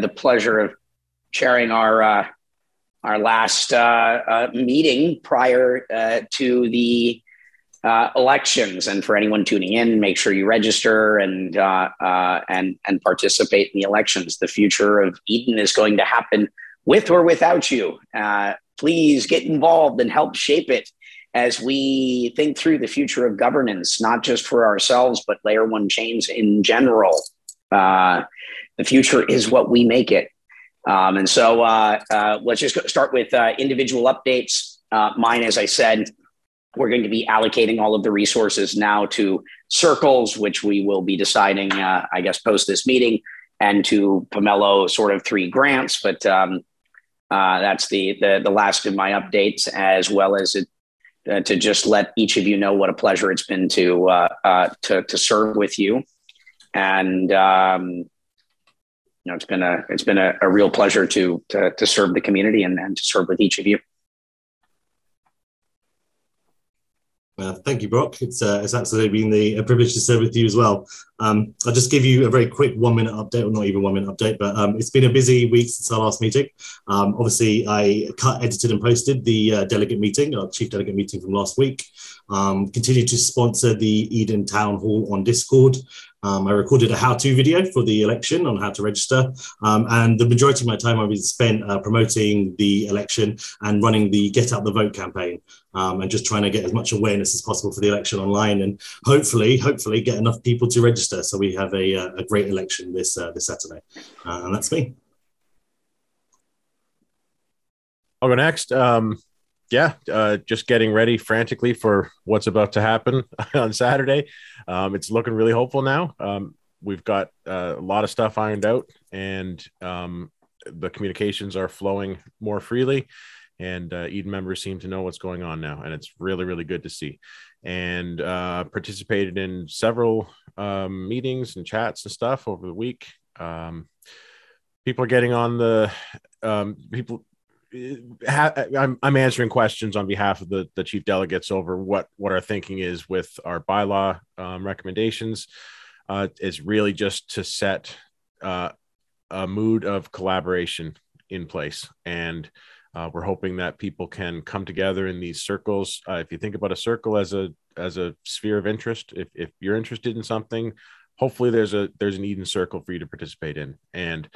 the pleasure of chairing our last meeting prior to the elections. And for anyone tuning in, make sure you register and participate in the elections. The future of Eden is going to happen with or without you. Please get involved and help shape it as we think through the future of governance, not just for ourselves, but layer one chains in general. The future is what we make it. And so let's just start with individual updates. Mine, as I said, we're going to be allocating all of the resources now to circles, which we will be deciding, I guess, post this meeting, and to Pomelo sort of 3 grants. But that's the last of my updates, as well as to just let each of you know what a pleasure it's been to serve with you. And it's been a real pleasure to serve the community and to serve with each of you. Thank you, Brock. It's absolutely been a privilege to serve with you as well. I'll just give you a very quick 1-minute update, or not even 1-minute update, but it's been a busy week since our last meeting. Obviously, I cut, edited, and posted the delegate meeting, our chief delegate meeting from last week. Continue to sponsor the Eden Town Hall on Discord. I recorded a how-to video for the election on how to register. And the majority of my time I've been spent promoting the election and running the Get Out the Vote campaign, and just trying to get as much awareness as possible for the election online, and hopefully get enough people to register so we have a great election this Saturday. And that's me. I'll go next. Just getting ready frantically for what's about to happen on Saturday. It's looking really hopeful now. We've got a lot of stuff ironed out, and the communications are flowing more freely, and Eden members seem to know what's going on now, and it's really, really good to see. And participated in several meetings and chats and stuff over the week. People are getting on the I'm answering questions on behalf of the chief delegates over what our thinking is with our bylaw recommendations. It's really just to set a mood of collaboration in place, and we're hoping that people can come together in these circles. If you think about a circle as a sphere of interest, if you're interested in something, hopefully there's an Eden circle for you to participate in. And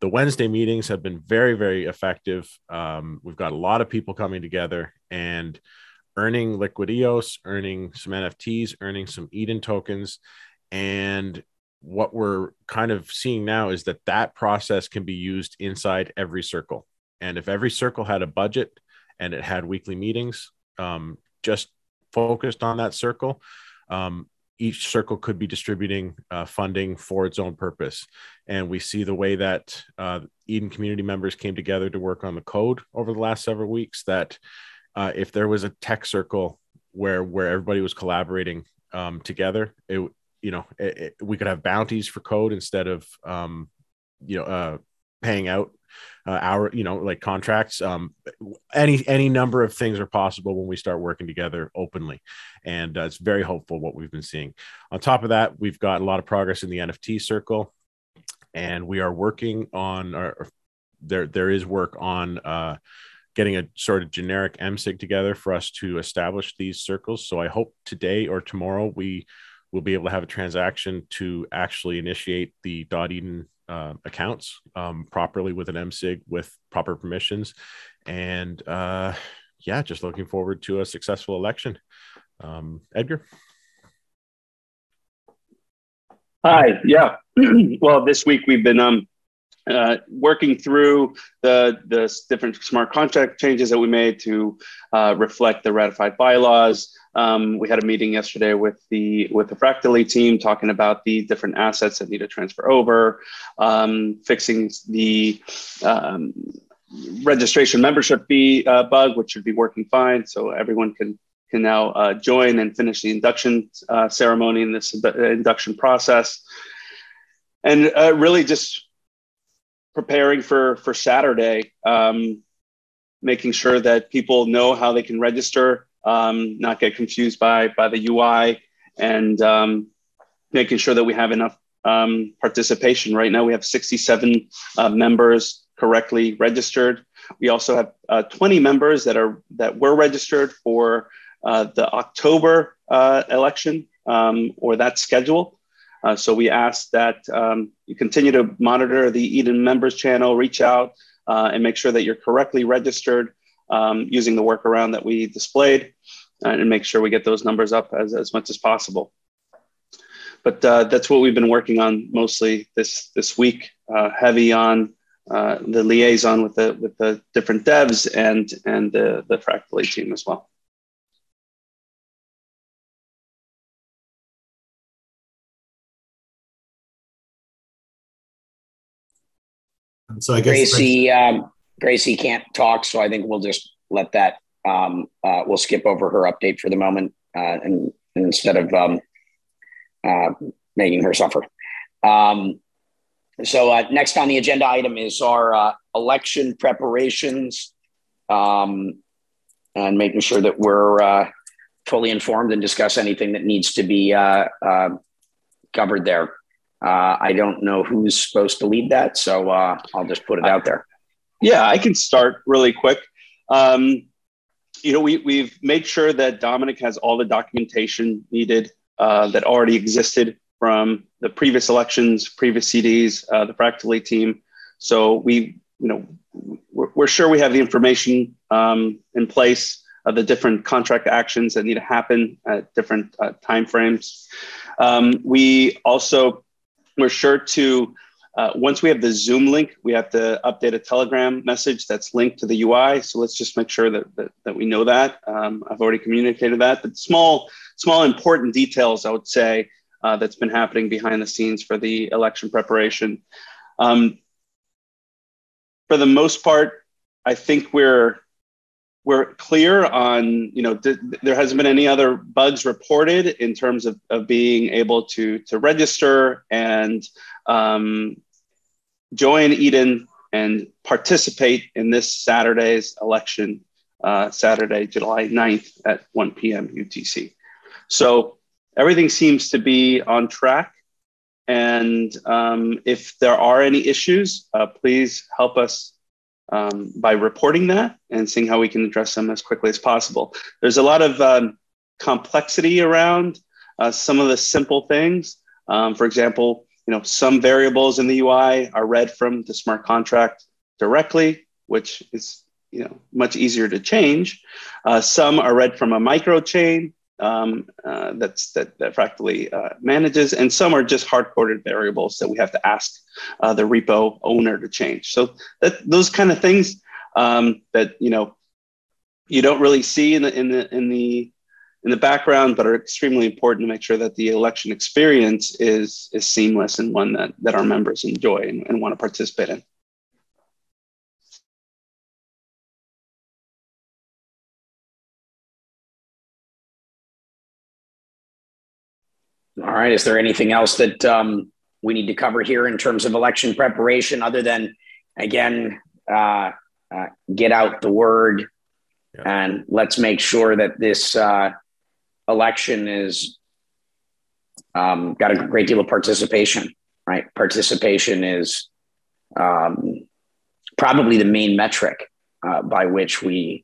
the Wednesday meetings have been very, very effective. We've got a lot of people coming together and earning liquid EOS, earning some NFTs, earning some Eden tokens. And what we're kind of seeing now is that process can be used inside every circle. And if every circle had a budget and it had weekly meetings, just focused on that circle, each circle could be distributing funding for its own purpose. And we see the way that Eden community members came together to work on the code over the last several weeks, that if there was a tech circle where everybody was collaborating together, we could have bounties for code instead of paying out like contracts. Any number of things are possible when we start working together openly, and it's very hopeful what we've been seeing. On top of that, we've got a lot of progress in the NFT circle, and we are working on there is work on getting a sort of generic MSIG together for us to establish these circles. So I hope today or tomorrow we will be able to have a transaction to actually initiate the .eden accounts properly with an MSIG with proper permissions. And just looking forward to a successful election. Edgar? Hi, yeah. Well, this week we've been working through the different smart contract changes that we made to reflect the ratified bylaws. We had a meeting yesterday with the Fractally team talking about the different assets that need to transfer over, fixing the registration membership fee bug, which should be working fine. So everyone can now join and finish the induction ceremony in this induction process. And really just preparing for Saturday, making sure that people know how they can register, not get confused by the UI, and making sure that we have enough participation. Right now, we have 67 members correctly registered. We also have 20 members that were registered for the October election or that schedule. So we ask that you continue to monitor the Eden members channel, reach out and make sure that you're correctly registered using the workaround that we displayed, and make sure we get those numbers up as much as possible. But that's what we've been working on mostly this week, heavy on the liaison with the different devs and the Fractal team as well. So I guess Gracie can't talk, so I think we'll just let that. We'll skip over her update for the moment, and instead of making her suffer. So next on the agenda item is our election preparations, and making sure that we're fully informed and discuss anything that needs to be covered there. I don't know who's supposed to lead that, so I'll just put it out there. Yeah, I can start really quick. We've made sure that Dominic has all the documentation needed that already existed from the previous elections, previous CDs, the Fractal team. So we're sure we have the information in place of the different contract actions that need to happen at different timeframes. We're sure to, once we have the Zoom link, we have to update a Telegram message that's linked to the UI. So let's just make sure that we know that. I've already communicated that, but small important details, I would say, that's been happening behind the scenes for the election preparation. For the most part, I think we're clear on, there hasn't been any other bugs reported in terms of being able to register and join Eden and participate in this Saturday's election, Saturday, July 9th at 1 p.m. UTC. So everything seems to be on track. And if there are any issues, please help us by reporting that and seeing how we can address them as quickly as possible. There's a lot of complexity around some of the simple things. For example, some variables in the UI are read from the smart contract directly, which is much easier to change. Some are read from a micro chain that Fractal manages, and some are just hard-coded variables that we have to ask the repo owner to change. So those kind of things that you don't really see in the background, but are extremely important to make sure that the election experience is seamless and one that our members enjoy and want to participate in. All right. Is there anything else that we need to cover here in terms of election preparation, other than, again, get out the word, and let's make sure that this election is got a great deal of participation, right? Participation is probably the main metric by which we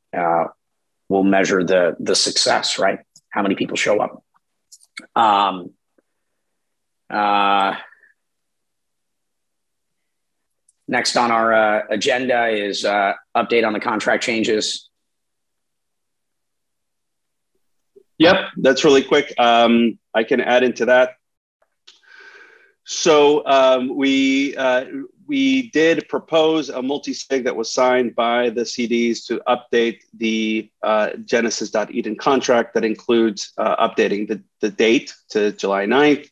will measure the success, right? How many people show up. Next on our agenda is update on the contract changes. Yep, that's really quick. I can add into that. So we did propose a multi-sig that was signed by the CDs to update the Genesis.Eden contract that includes updating the date to July 9th,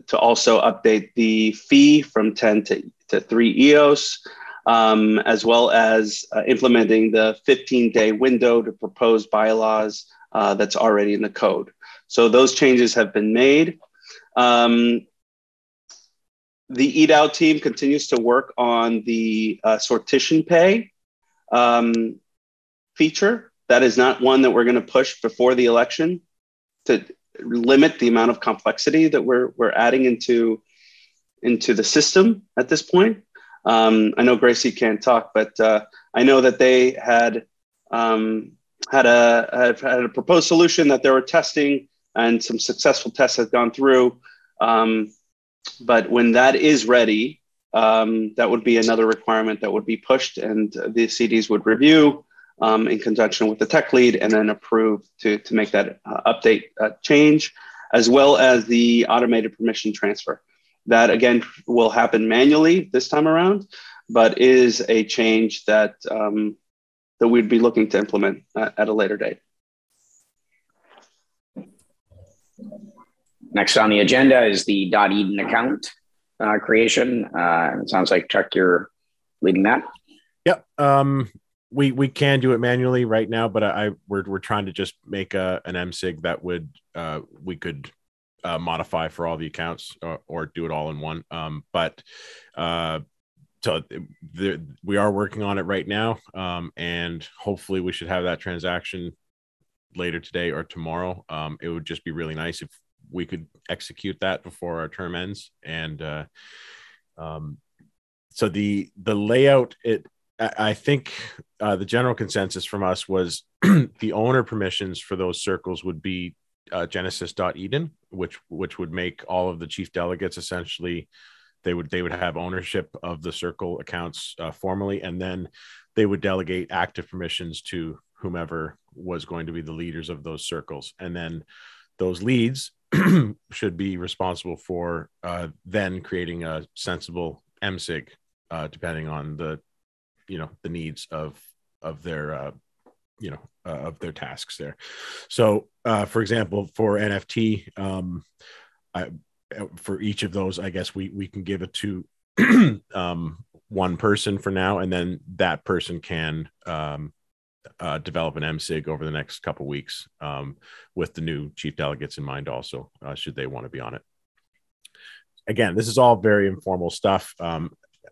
to also update the fee from 10 to 3 EOS, as well as implementing the 15-day window to propose bylaws that's already in the code. So those changes have been made. The EDAO team continues to work on the sortition pay feature. That is not one that we're going to push before the election to limit the amount of complexity that we're adding into into the system at this point. I know Gracie can't talk, but I know that they had a proposed solution that they were testing, and some successful tests have gone through. But when that is ready, that would be another requirement that would be pushed, and the CDs would review in conjunction with the tech lead and then approve to make that update change, as well as the automated permission transfer. That, again, will happen manually this time around, but is a change that, that we'd be looking to implement at a later date. Next on the agenda is the .eden account creation. It sounds like, Chuck, you're leading that. Yep. We can do it manually right now, but we're trying to just make an MSIG that would we could modify for all the accounts, or do it all in one. So we are working on it right now, and hopefully we should have that transaction later today or tomorrow. It would just be really nice if we could execute that before our term ends. And so the layout, I think the general consensus from us was the owner permissions for those circles would be Genesis.eden, which would make all of the chief delegates essentially, they would have ownership of the circle accounts formally, and then they would delegate active permissions to whomever was going to be the leaders of those circles. And then those leads should be responsible for then creating a sensible MSIG, depending on the needs of their of their tasks there. So for example, for NFT, for each of those, I guess we can give it to one person for now, and then that person can develop an MSIG over the next couple of weeks, with the new chief delegates in mind also, should they want to be on it. Again, this is all very informal stuff,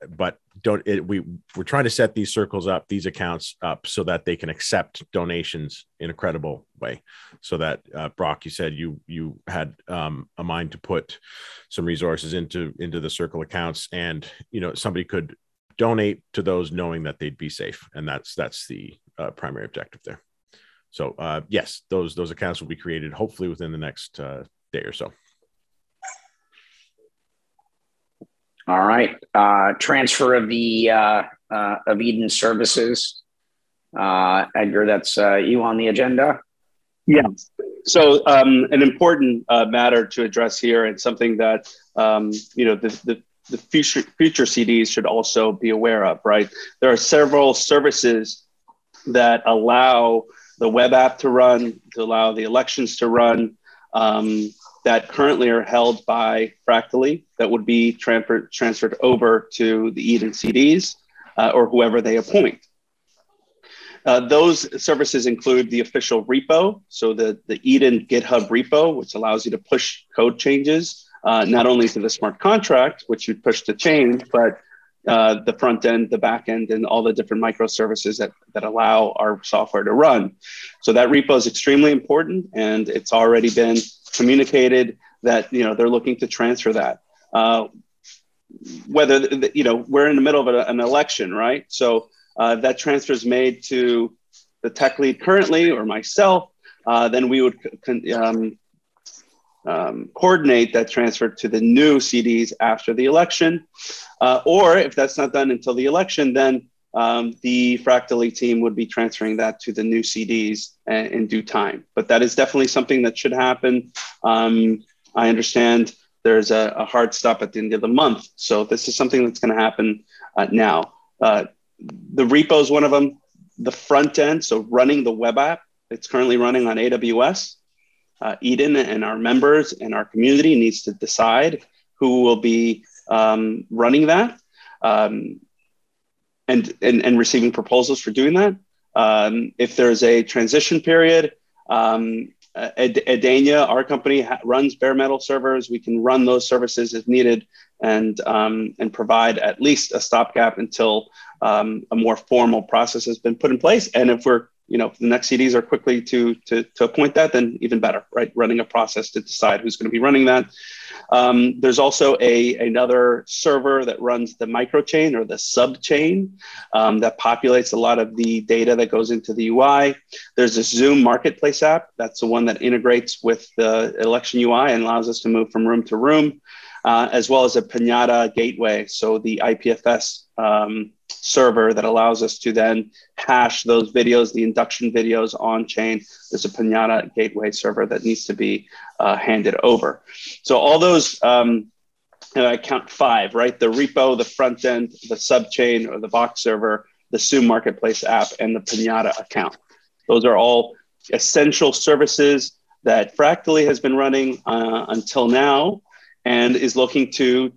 but we're trying to set these circles up, these accounts up, so that they can accept donations in a credible way. So that Brock, you said you had a mind to put some resources into the circle accounts, and somebody could donate to those knowing that they'd be safe, and that's the primary objective there. So yes, those accounts will be created hopefully within the next day or so. All right. Transfer of the of Eden services. Edgar, that's you on the agenda. Yeah. So an important matter to address here, and something that the future CDs should also be aware of. Right. There are several services that allow the web app to run, to allow the elections to run, that currently are held by Fractally, that would be transferred over to the Eden CDs or whoever they appoint. Those services include the official repo, so the Eden GitHub repo, which allows you to push code changes, not only to the smart contract, which you push to change, but the front end, the back end, and all the different microservices that allow our software to run. So that repo is extremely important, and it's already been communicated that they're looking to transfer that. Whether we're in the middle of an election, right? So that transfer is made to the tech lead currently, or myself. Then we would coordinate that transfer to the new CDs after the election. Or if that's not done until the election, then the Fractally team would be transferring that to the new CDs in due time. But that is definitely something that should happen. I understand there's a hard stop at the end of the month. So this is something that's going to happen now. The repo is one of them. The front end, so running the web app, it's currently running on AWS. Eden and our members and our community needs to decide who will be running that. And receiving proposals for doing that. If there's a transition period, Adania, our company, runs bare metal servers. We can run those services if needed, and provide at least a stopgap until a more formal process has been put in place. And if we're if the next CDs are quickly to appoint that, then even better, right? Running a process to decide who's going to be running that. There's also another server that runs the microchain or the subchain that populates a lot of the data that goes into the UI. There's a Zoom marketplace app. That's the one that integrates with the election UI and allows us to move from room to room, as well as a Pinata gateway. So the IPFS server that allows us to then hash those videos, the induction videos on chain. There's a Pinata gateway server that needs to be handed over. So all those, I count 5, right? The repo, the front end, the subchain or the box server, the Zoom marketplace app, and the Pinata account. Those are all essential services that Fractally has been running until now and is looking to,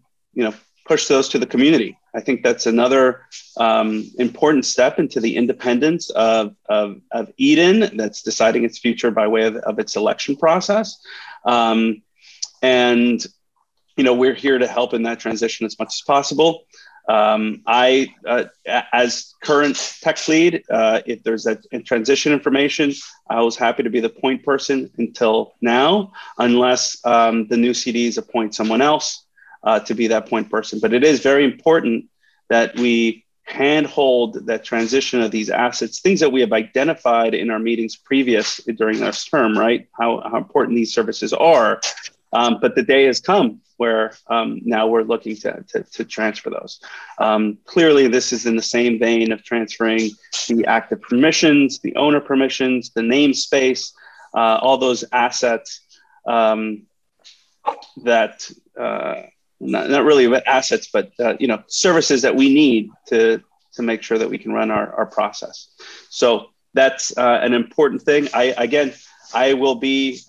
push those to the community. I think that's another important step into the independence of Eden that's deciding its future by way of its election process. And we're here to help in that transition as much as possible. I, as current tech lead, if there's a transition information, I was happy to be the point person until now, unless the new CDs appoint someone else to be that point person. But it is very important that we handhold that transition of these assets, things that we have identified in our meetings previous during our term, right? How important these services are. But the day has come where now we're looking to transfer those. Clearly, this is in the same vein of transferring the active permissions, the owner permissions, the namespace, all those assets that, not really about assets, but services that we need to make sure that we can run our process. So that's an important thing. I will be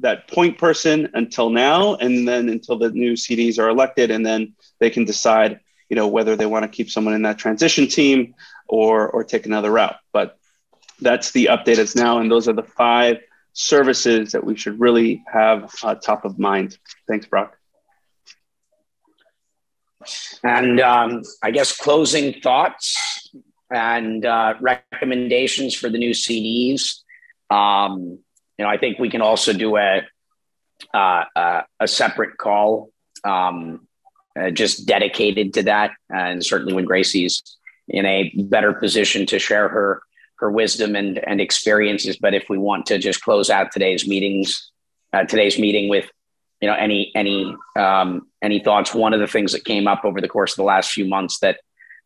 that point person until now, and then until the new CDs are elected, and then they can decide, whether they want to keep someone in that transition team or take another route. But that's the update as now, and those are the 5 services that we should really have top of mind. Thanks, Brock. And I guess closing thoughts and recommendations for the new CDs. I think we can also do a separate call just dedicated to that. And certainly when Gracie's in a better position to share her wisdom and experiences. But if we want to just close out today's meeting with any thoughts? One of the things that came up over the course of the last few months that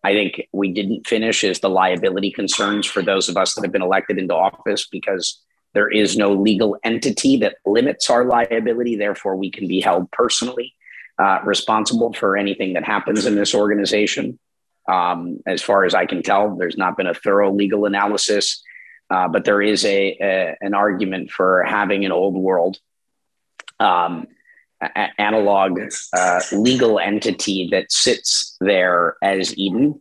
I think we didn't finish is the liability concerns for those of us that have been elected into office, because there is no legal entity that limits our liability. Therefore, we can be held personally responsible for anything that happens in this organization. As far as I can tell, there's not been a thorough legal analysis, but there is an argument for having an old world analog legal entity that sits there as Eden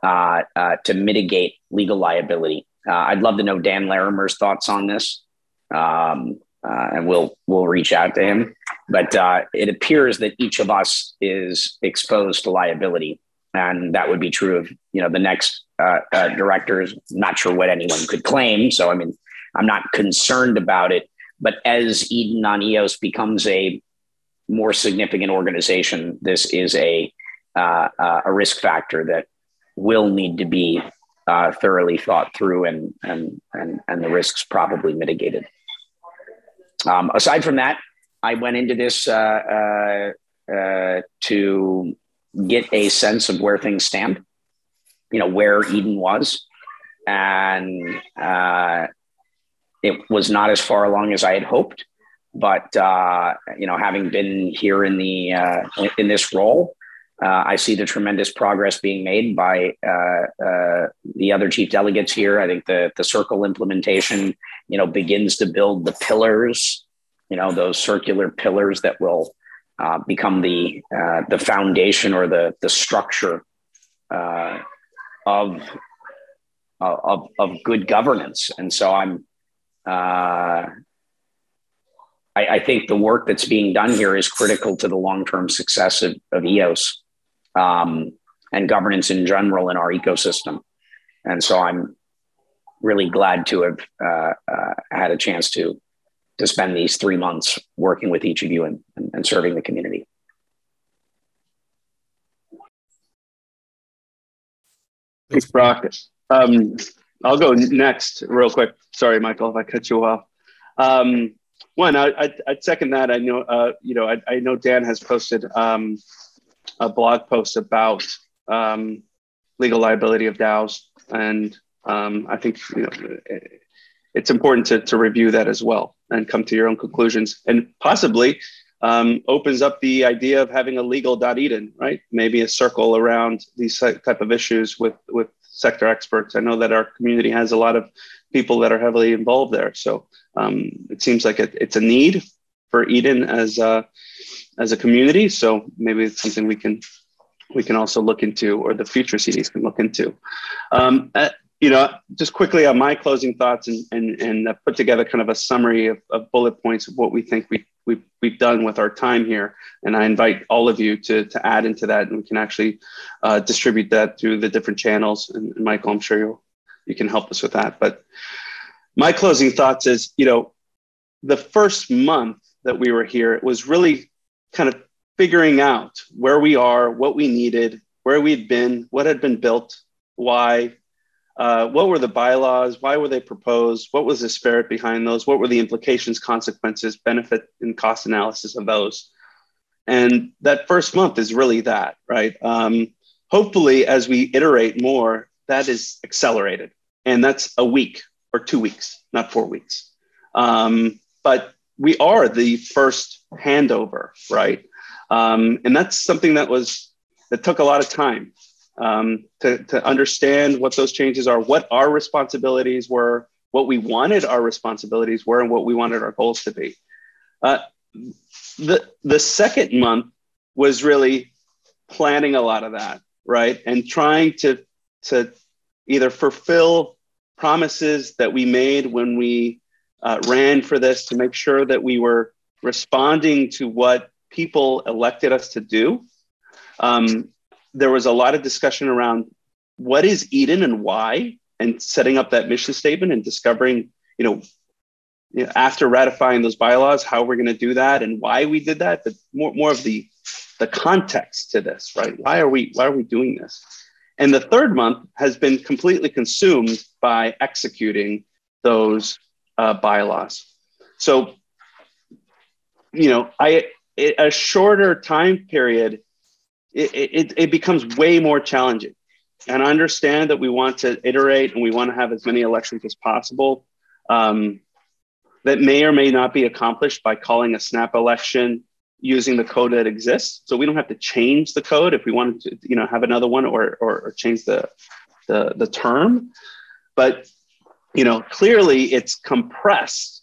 to mitigate legal liability. I'd love to know Dan Larimer's thoughts on this, and we'll reach out to him. But it appears that each of us is exposed to liability, and that would be true of the next directors. Not sure what anyone could claim, so I'm not concerned about it. But as Eden on EOS becomes a more significant organization, this is a risk factor that will need to be thoroughly thought through and the risks probably mitigated. Aside from that, I went into this to get a sense of where things stand, where Eden was, and it was not as far along as I had hoped. But having been here in this role, I see the tremendous progress being made by the other chief delegates here. I think the circle implementation, begins to build the pillars, those circular pillars that will become the foundation or the structure of good governance. And so I think the work that's being done here is critical to the long-term success of EOS and governance in general in our ecosystem. And so really glad to have had a chance to spend these 3 months working with each of you and serving the community. Thanks, Brock. I'll go next real quick. Sorry, Michael, if I cut you off. One, I'd second that. I know, I know Dan has posted a blog post about legal liability of DAOs, and I think it's important to review that as well and come to your own conclusions, and possibly opens up the idea of having a legal.eden, right? Maybe a circle around these type of issues with sector experts. I know that our community has a lot of people that are heavily involved there. So it seems like it's a need for Eden as a community. So maybe it's something we can also look into, or the future CDs can look into. Just quickly on my closing thoughts and put together kind of a summary of bullet points of what we think we've done with our time here. And I invite all of you to add into that, and we can actually distribute that through the different channels. And Michael, I'm sure you can help us with that. But my closing thoughts is, the first month that we were here, it was really kind of figuring out where we are, what we needed, where we'd been, what had been built, why. What were the bylaws? Why were they proposed? What was the spirit behind those? What were the implications, consequences, benefit, and cost analysis of those? And that first month is really that, right? Hopefully, as we iterate more, that is accelerated. And that's a week or 2 weeks, not 4 weeks. But we are the first handover, right? And that's something that took a lot of time. To understand what those changes are, what our responsibilities were, what we wanted our responsibilities were, and what we wanted our goals to be. The second month was really planning a lot of that, right? And trying to either fulfill promises that we made when we ran for this, to make sure that we were responding to what people elected us to do. There was a lot of discussion around what is Eden and why, and setting up that mission statement and discovering, after ratifying those bylaws, how we're going to do that and why we did that, but more of the context to this, right? Why are we doing this? And the third month has been completely consumed by executing those bylaws. So, a shorter time period, it becomes way more challenging. And I understand that we want to iterate and we want to have as many elections as possible. That may or may not be accomplished by calling a snap election using the code that exists. So we don't have to change the code if we wanted to, have another one or change the term. But, clearly it's compressed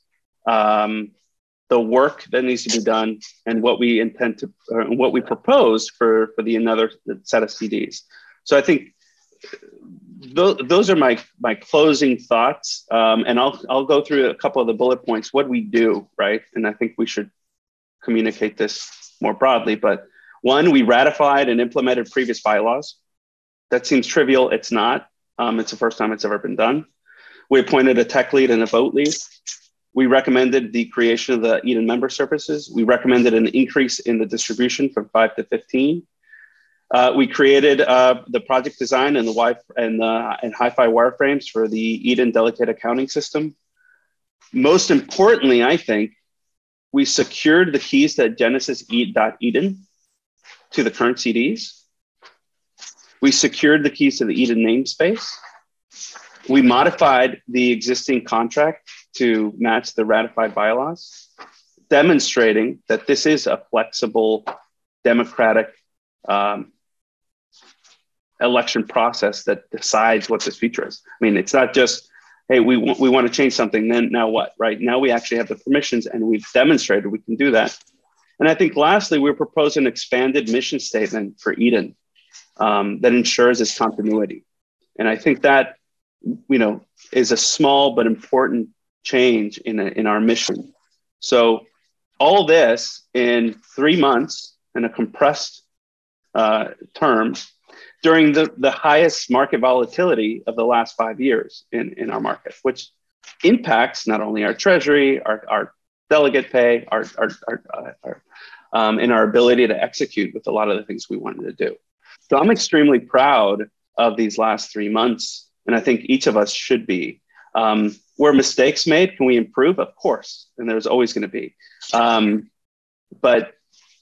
the work that needs to be done and what we intend to, what we propose for another set of CDs. So I think those are my closing thoughts. And I'll go through a couple of the bullet points, what we do, right? And I think we should communicate this more broadly, but one, we ratified and implemented previous bylaws. That seems trivial. It's not. It's the first time it's ever been done. We appointed a tech lead and a vote lead. We recommended the creation of the Eden member services. We recommended an increase in the distribution from 5 to 15. We created the project design and and hi-fi wireframes for the Eden Delegate accounting system. Most importantly, I think, we secured the keys to Genesis.Eden to the current CDs. We secured the keys to the Eden namespace. We modified the existing contract to match the ratified bylaws, demonstrating that this is a flexible, democratic election process that decides what this feature is. I mean, it's not just, hey, we want to change something, then now what, right? Now we actually have the permissions and we've demonstrated we can do that. And I think lastly, we're proposing an expanded mission statement for Eden that ensures its continuity. And I think that, is a small but important change in our mission. So all this in 3 months in a compressed term during the highest market volatility of the last 5 years in our market, which impacts not only our treasury, our delegate pay, and our ability to execute with a lot of the things we wanted to do. So I'm extremely proud of these last 3 months, and I think each of us should be. Were mistakes made? Can we improve? Of course, and there's always going to be. But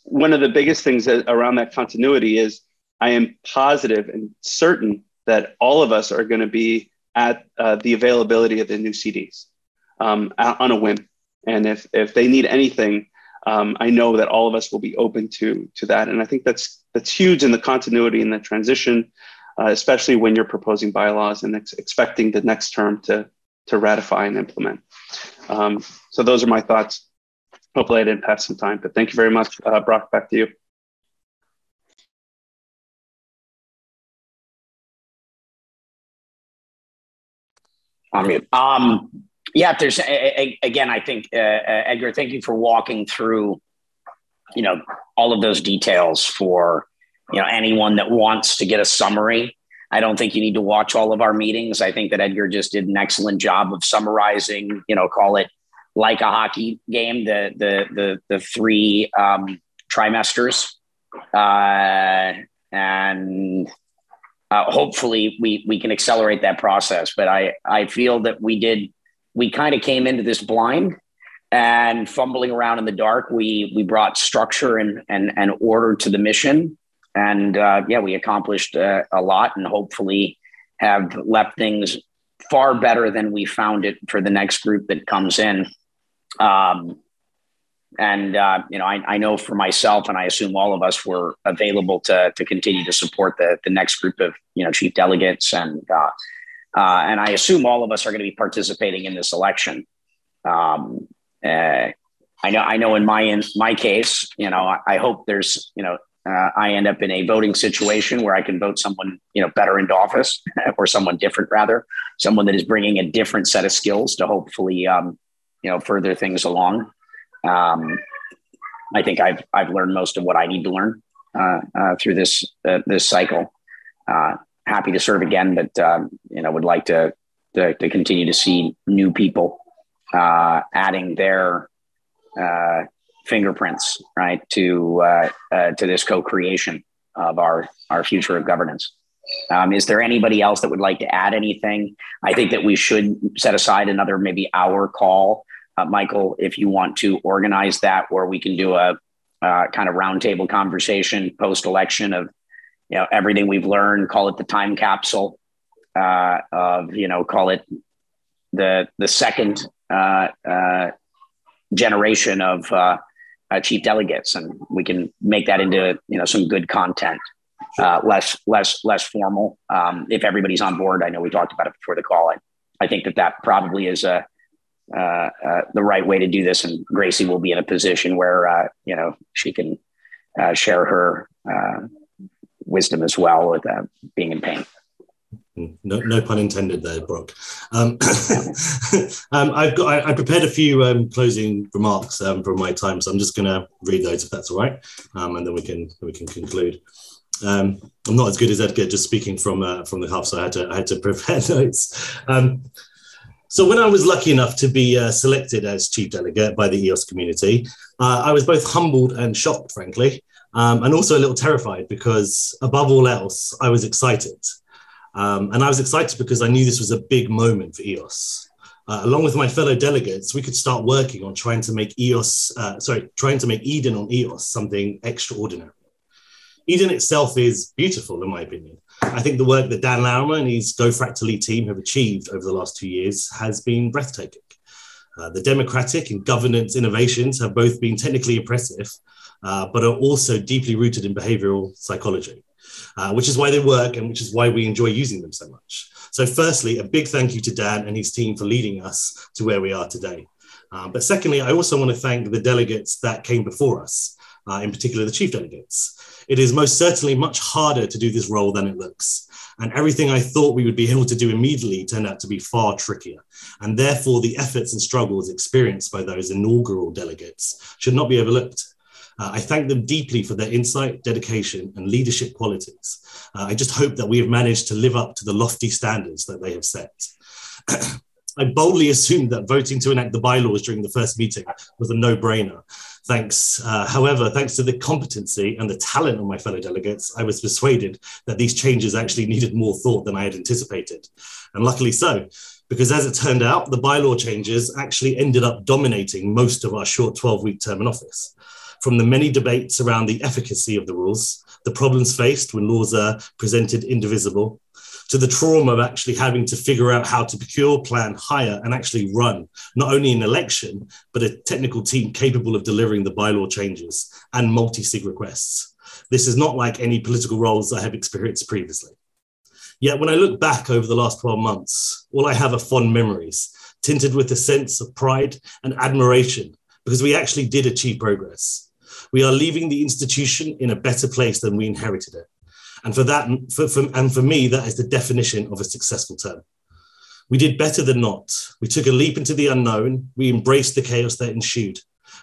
one of the biggest things around that continuity is I am positive and certain that all of us are going to be at the availability of the new CDs on a whim. And if they need anything, I know that all of us will be open to that. And I think that's huge in the continuity and the transition, especially when you're proposing bylaws and expecting the next term to ratify and implement. So those are my thoughts. Hopefully I didn't pass some time, but thank you very much. Brock, back to you. On mute. Yeah, there's again, I think Edgar, thank you for walking through, all of those details for, anyone that wants to get a summary. I don't think you need to watch all of our meetings. I think that Edgar just did an excellent job of summarizing, call it like a hockey game, the 3 trimesters, and hopefully we can accelerate that process. But I feel that we kind of came into this blind and fumbling around in the dark. We brought structure and order to the mission. And we accomplished a lot, and hopefully have left things far better than we found it for the next group that comes in. I know for myself, and I assume all of us were available to continue to support the next group of chief delegates, and I assume all of us are going to be participating in this election. I know in my case, I hope there's I end up in a voting situation where I can vote someone better into office, or someone different, rather, someone that is bringing a different set of skills to hopefully further things along. I think I've learned most of what I need to learn through this cycle. Happy to serve again, but would like to continue to see new people adding their fingerprints, right, to this co-creation of our future of governance. Is there anybody else that would like to add anything? I think that we should set aside another maybe hour call, Michael, if you want to organize that, where we can do a kind of roundtable conversation post-election of everything we've learned. Call it the time capsule of call it the second generation of chief delegates, and we can make that into some good content, less formal. If everybody's on board, I know we talked about it before the call. I think that probably is the right way to do this, and Gracie will be in a position where she can share her wisdom as well with being in pain. No pun intended there, Brock. I prepared a few closing remarks from my time, so I'm just going to read those if that's all right, and then we can conclude. I'm not as good as Edgar, just speaking from the cuff, so I had to prepare notes. So when I was lucky enough to be selected as chief delegate by the EOS community, I was both humbled and shocked, frankly, and also a little terrified, because above all else, I was excited. And I was excited because I knew this was a big moment for EOS. Along with my fellow delegates, we could start working on trying to make Eden on EOS something extraordinary. Eden itself is beautiful, in my opinion. I think the work that Dan Larimer and his Go Fractally team have achieved over the last 2 years has been breathtaking. The democratic and governance innovations have both been technically impressive, but are also deeply rooted in behavioral psychology. Which is why they work, and which is why we enjoy using them so much. So firstly, a big thank you to Dan and his team for leading us to where we are today. But secondly, I also want to thank the delegates that came before us, in particular the chief delegates. It is most certainly much harder to do this role than it looks. And everything I thought we would be able to do immediately turned out to be far trickier. And therefore, the efforts and struggles experienced by those inaugural delegates should not be overlooked. I thank them deeply for their insight, dedication, and leadership qualities. I just hope that we have managed to live up to the lofty standards that they have set. I boldly assumed that voting to enact the bylaws during the first meeting was a no-brainer. However, thanks to the competency and the talent of my fellow delegates, I was persuaded that these changes actually needed more thought than I had anticipated. And luckily so, because as it turned out, the bylaw changes actually ended up dominating most of our short 12-week term in office. From the many debates around the efficacy of the rules, the problems faced when laws are presented indivisible, to the trauma of actually having to figure out how to procure, plan, hire, and actually run not only an election, but a technical team capable of delivering the bylaw changes and multi-sig requests. This is not like any political roles I have experienced previously. Yet when I look back over the last 12 months, all I have are fond memories, tinted with a sense of pride and admiration, because we actually did achieve progress. We are leaving the institution in a better place than we inherited it. And for me, that is the definition of a successful term. We did better than not. We took a leap into the unknown. We embraced the chaos that ensued,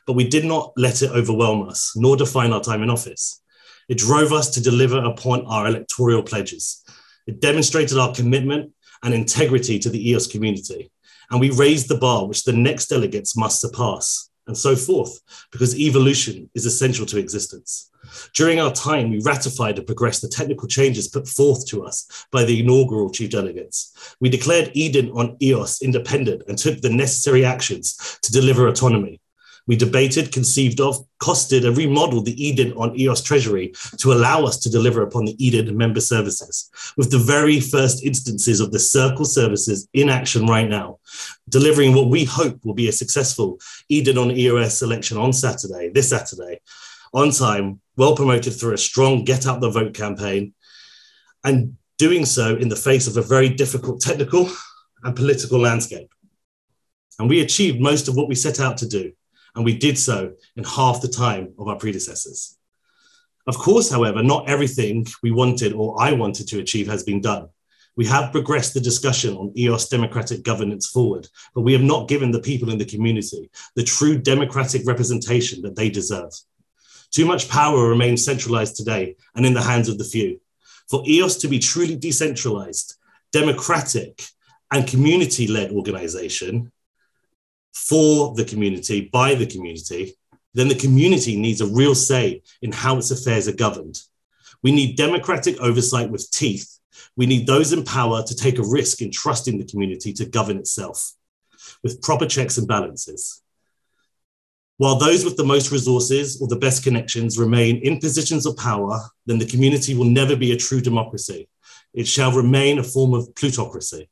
but we did not let it overwhelm us, nor define our time in office. It drove us to deliver upon our electoral pledges. It demonstrated our commitment and integrity to the EOS community. And we raised the bar which the next delegates must surpass, and so forth, because evolution is essential to existence. During our time, we ratified and progressed the technical changes put forth to us by the inaugural chief delegates. We declared Eden on EOS independent and took the necessary actions to deliver autonomy. We debated, conceived of, costed, and remodeled the Eden on EOS Treasury to allow us to deliver upon the Eden member services, with the very first instances of the Circle services in action right now, delivering what we hope will be a successful Eden on EOS election on Saturday, this Saturday, on time, well promoted through a strong Get Out the Vote campaign, and doing so in the face of a very difficult technical and political landscape. And we achieved most of what we set out to do. And we did so in half the time of our predecessors. Of course, however, not everything we wanted or I wanted to achieve has been done. We have progressed the discussion on EOS democratic governance forward, but we have not given the people in the community the true democratic representation that they deserve. Too much power remains centralized today and in the hands of the few. For EOS to be truly decentralized, democratic, and community-led organization, for the community, by the community, then the community needs a real say in how its affairs are governed. We need democratic oversight with teeth. We need those in power to take a risk in trusting the community to govern itself with proper checks and balances. While those with the most resources or the best connections remain in positions of power, then the community will never be a true democracy. It shall remain a form of plutocracy.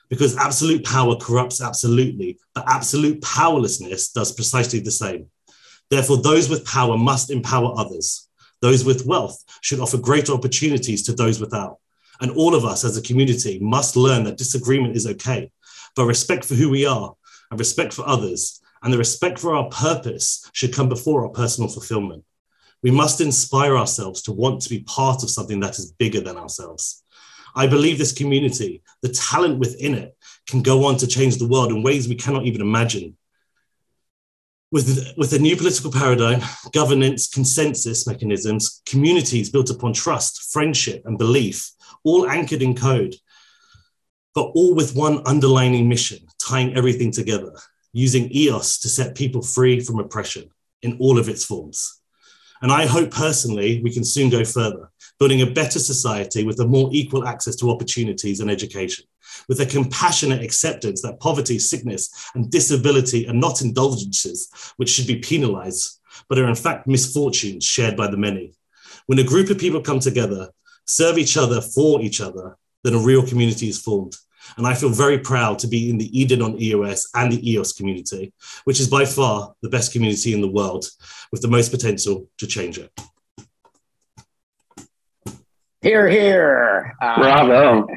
Because absolute power corrupts absolutely, but absolute powerlessness does precisely the same. Therefore, those with power must empower others. Those with wealth should offer greater opportunities to those without. And all of us as a community must learn that disagreement is okay, but respect for who we are and respect for others and the respect for our purpose should come before our personal fulfillment. We must inspire ourselves to want to be part of something that is bigger than ourselves. I believe this community, the talent within it, can go on to change the world in ways we cannot even imagine. With a new political paradigm, governance, consensus mechanisms, communities built upon trust, friendship, and belief, all anchored in code, but all with one underlining mission, tying everything together, using EOS to set people free from oppression in all of its forms. And I hope personally we can soon go further, building a better society with a more equal access to opportunities and education, with a compassionate acceptance that poverty, sickness, and disability are not indulgences which should be penalized, but are in fact misfortunes shared by the many. When a group of people come together, serve each other for each other, then a real community is formed. And I feel very proud to be in the Eden on EOS and the EOS community, which is by far the best community in the world with the most potential to change it. Hear, hear. Bravo.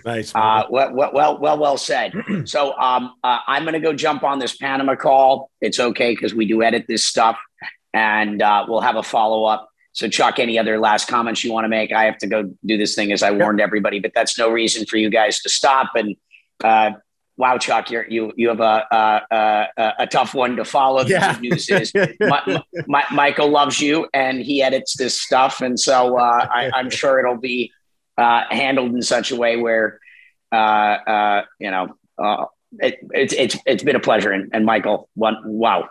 Nice. Well said. So I'm going to go jump on this Panama call. It's okay because we do edit this stuff and we'll have a follow-up. So Chuck, any other last comments you want to make? I have to go do this thing as I warned everybody, but that's no reason for you guys to stop. And wow, Chuck, you have a tough one to follow. The good news is Michael loves you, and he edits this stuff, and so I'm sure it'll be handled in such a way where it's been a pleasure. And Michael, wow,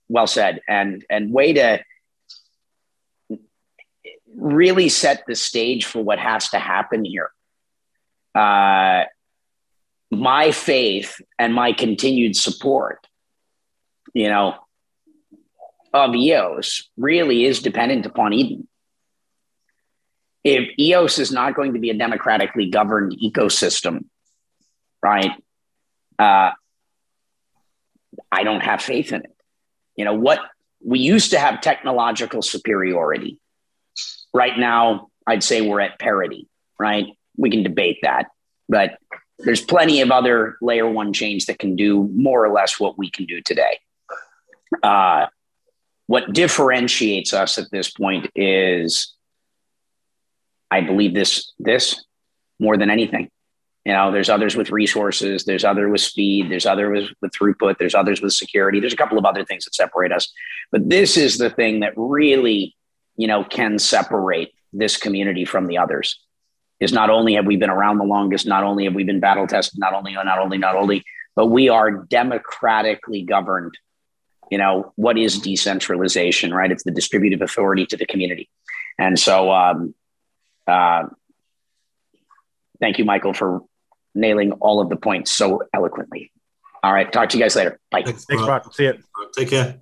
well said, and way to really set the stage for what has to happen here. My faith and my continued support, of EOS really is dependent upon Eden. If EOS is not going to be a democratically governed ecosystem, right, I don't have faith in it. What we used to have technological superiority. Right now, I'd say we're at parity, right? We can debate that, but there's plenty of other layer one chains that can do more or less what we can do today. What differentiates us at this point is, I believe this more than anything. There's others with resources, there's others with speed, there's others with throughput, there's others with security. There's a couple of other things that separate us, but this is the thing that really, can separate this community from the others. Is not only have we been around the longest, not only have we been battle tested, not only, but we are democratically governed. What is decentralization, right? It's the distributive authority to the community. And so thank you, Michael, for nailing all of the points so eloquently. All right. Talk to you guys later. Bye. Thanks, Brock. See you. Take care.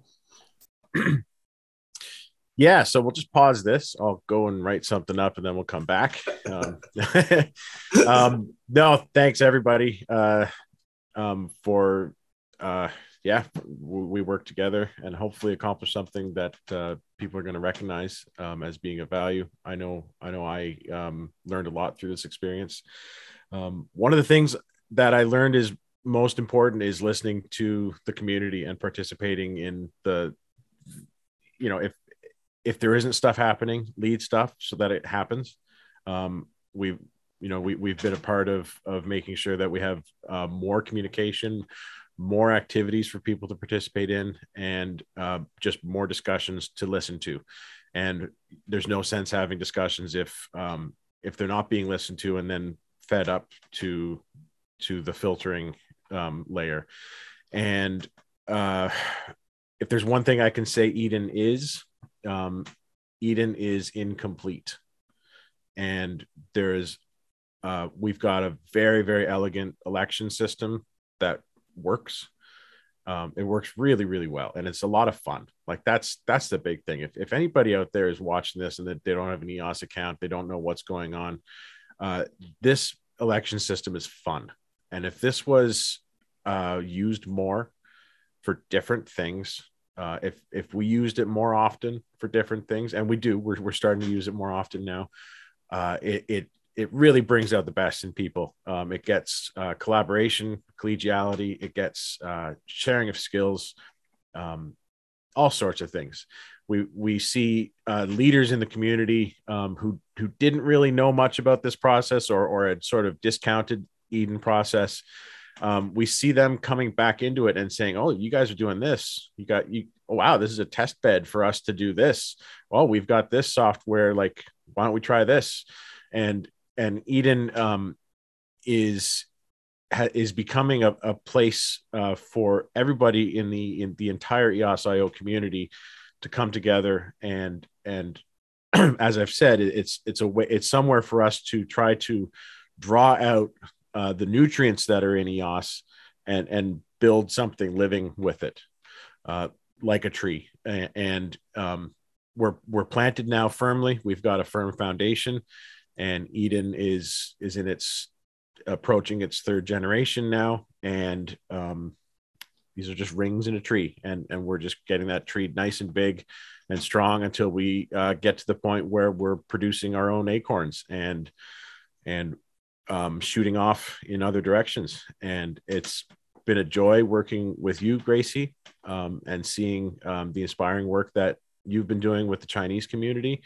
Yeah, so we'll just pause this. I'll go and write something up, and then we'll come back. No, thanks everybody for we work together and hopefully accomplish something that people are going to recognize as being of value. I know I learned a lot through this experience. One of the things that I learned is most important is listening to the community and participating in the, if there isn't stuff happening, lead stuff so that it happens. We've been a part of making sure that we have more communication, more activities for people to participate in, and just more discussions to listen to. And there's no sense having discussions if they're not being listened to and then fed up to the filtering layer. And if there's one thing I can say, Eden is incomplete. And we've got a very, very elegant election system that works. It works really, really well. And it's a lot of fun. Like that's the big thing. If anybody out there is watching this and that they don't have an EOS account, they don't know what's going on. This election system is fun. And if this was used more for different things, if we used it more often for different things, and we're starting to use it more often now, it really brings out the best in people. It gets collaboration, collegiality, it gets sharing of skills, all sorts of things. We see leaders in the community who didn't really know much about this process or had sort of discounted Eden process. We see them coming back into it and saying, "Oh, you guys are doing this. Oh, wow, this is a test bed for us to do this. Well, we've got this software. Like, why don't we try this?" And Eden is becoming a place for everybody in the entire EOS.io community to come together and as I've said, it's somewhere for us to try to draw out the nutrients that are in EOS and build something living with it, like a tree. And we're planted now firmly. We've got a firm foundation, and Eden is approaching its third generation now. And these are just rings in a tree, and we're just getting that tree nice and big and strong until we get to the point where we're producing our own acorns and shooting off in other directions. And it's been a joy working with you, Gracie, and seeing the inspiring work that you've been doing with the Chinese community.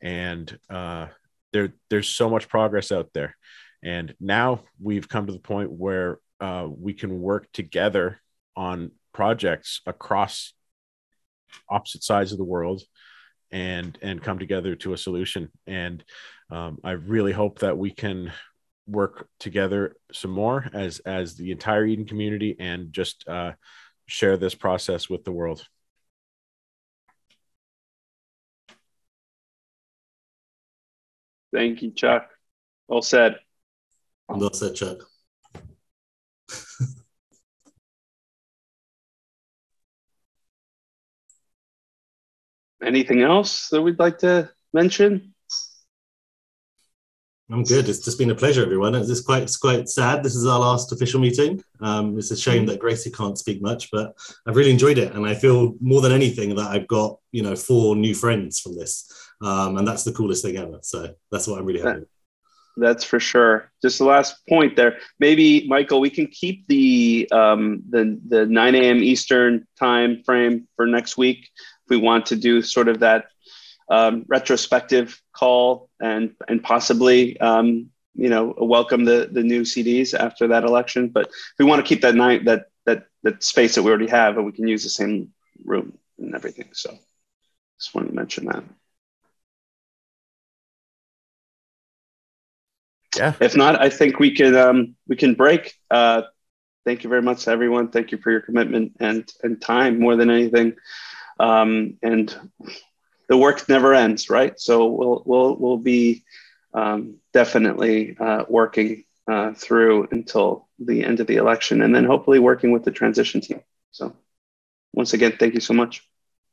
And there's so much progress out there. And now we've come to the point where we can work together on projects across opposite sides of the world and come together to a solution. And I really hope that we can work together some more as the entire Eden community and just share this process with the world. Thank you, Chuck. Well said. Well said, Chuck. Anything else that we'd like to mention? I'm good. It's just been a pleasure, everyone. It's quite sad. This is our last official meeting. It's a shame that Gracie can't speak much, but I've really enjoyed it. And I feel more than anything that I've got, 4 new friends from this. And that's the coolest thing ever. So that's what I'm really happy with. That's for sure. Just the last point there. Maybe, Michael, we can keep the 9 a.m. Eastern time frame for next week. If we want to do sort of that retrospective call and possibly, welcome the new CDs after that election. But we want to keep that space that we already have, and we can use the same room and everything. So just wanted to mention that. Yeah. If not, I think we can break. Thank you very much to everyone. Thank you for your commitment and time more than anything. And the work never ends, right? So we'll be definitely working through until the end of the election, and then hopefully working with the transition team. So once again, thank you so much.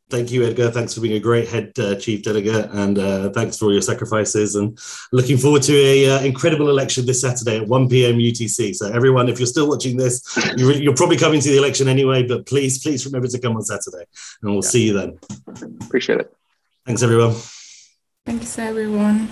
Thank you, Edgar. Thanks for being a great head chief delegate, and thanks for all your sacrifices. And looking forward to a incredible election this Saturday at 1 p.m. UTC. So everyone, if you're still watching this, you're probably coming to the election anyway, but please remember to come on Saturday, and we'll see you then. Appreciate it. Thanks, everyone. Thanks, everyone.